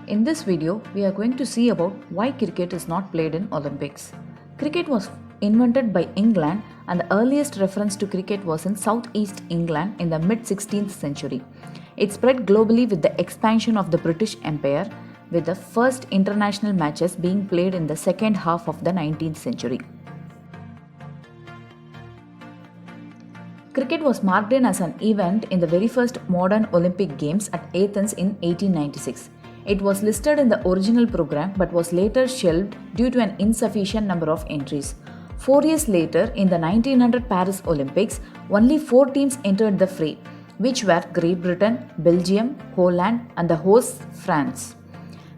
In this video, we are going to see about why cricket is not played in Olympics. Cricket was invented by England, and the earliest reference to cricket was in southeast England in the mid 16th century. It spread globally with the expansion of the British Empire, with the first international matches being played in the second half of the 19th century. Cricket was marked in as an event in the very first modern Olympic Games at Athens in 1896. It was listed in the original program but was later shelved due to an insufficient number of entries. 4 years later, in the 1900 Paris Olympics, only 4 teams entered the fray, which were Great Britain, Belgium, Holland, and the hosts France.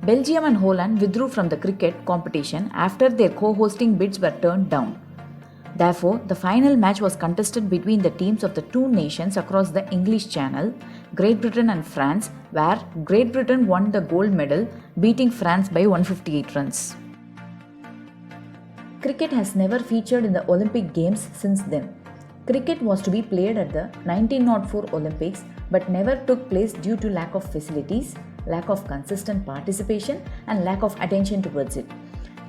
Belgium and Holland withdrew from the cricket competition after their co-hosting bids were turned down. Therefore, the final match was contested between the teams of the two nations across the English Channel, Great Britain and France, where Great Britain won the gold medal, beating France by 158 runs. Cricket has never featured in the Olympic Games since then. Cricket was to be played at the 1904 Olympics but never took place due to lack of facilities, lack of consistent participation, and lack of attention towards it.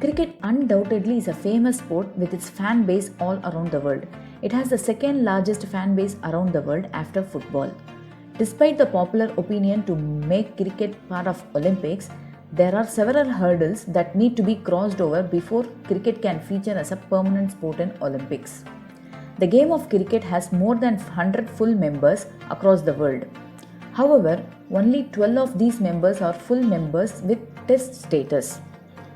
Cricket undoubtedly is a famous sport with its fan base all around the world. It has the second largest fan base around the world after football. Despite the popular opinion to make cricket part of Olympics, there are several hurdles that need to be crossed over before cricket can feature as a permanent sport in Olympics. The game of cricket has more than 100 full members across the world. However, only 12 of these members are full members with test status.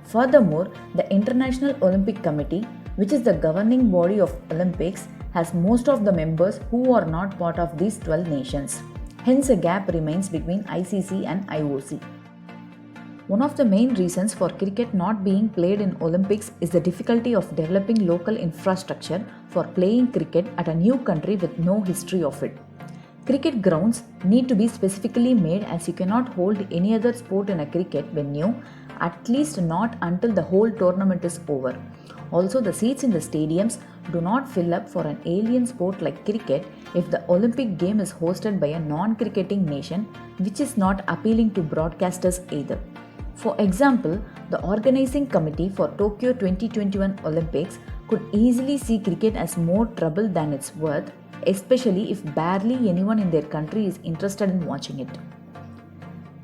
Furthermore, the International Olympic Committee, which is the governing body of Olympics, has most of the members who are not part of these 12 nations. Hence, a gap remains between ICC and IOC. One of the main reasons for cricket not being played in Olympics is the difficulty of developing local infrastructure for playing cricket at a new country with no history of it. Cricket grounds need to be specifically made, as you cannot hold any other sport in a cricket venue, at least not until the whole tournament is over. Also, the seats in the stadiums do not fill up for an alien sport like cricket if the Olympic game is hosted by a non-cricketing nation, which is not appealing to broadcasters either. For example, the organizing committee for Tokyo 2021 Olympics could easily see cricket as more trouble than it's worth, especially if barely anyone in their country is interested in watching it.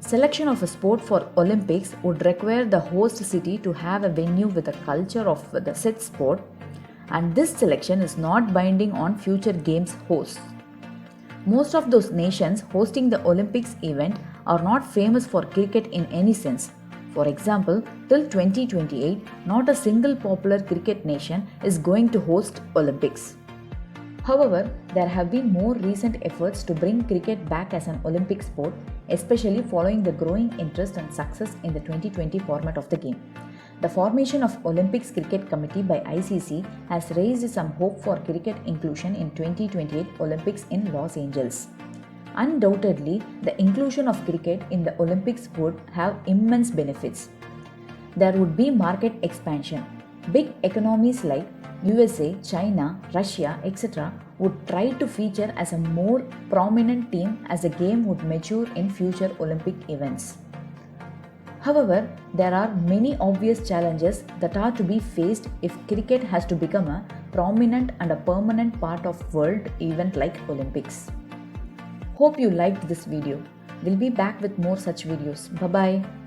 Selection of a sport for Olympics would require the host city to have a venue with a culture of the said sport, and this selection is not binding on future games hosts. Most of those nations hosting the Olympics event are not famous for cricket in any sense. For example, till 2028, not a single popular cricket nation is going to host Olympics. However, there have been more recent efforts to bring cricket back as an Olympic sport, especially following the growing interest and success in the 2020 format of the game. The formation of Olympics Cricket Committee by ICC has raised some hope for cricket inclusion in 2028 Olympics in Los Angeles. Undoubtedly, the inclusion of cricket in the Olympics would have immense benefits. There would be market expansion. Big economies like USA, China, Russia, etc. would try to feature as a more prominent team as the game would mature in future Olympic events. However, there are many obvious challenges that are to be faced if cricket has to become a prominent and a permanent part of world event like Olympics. Hope you liked this video. We'll be back with more such videos. Bye-bye.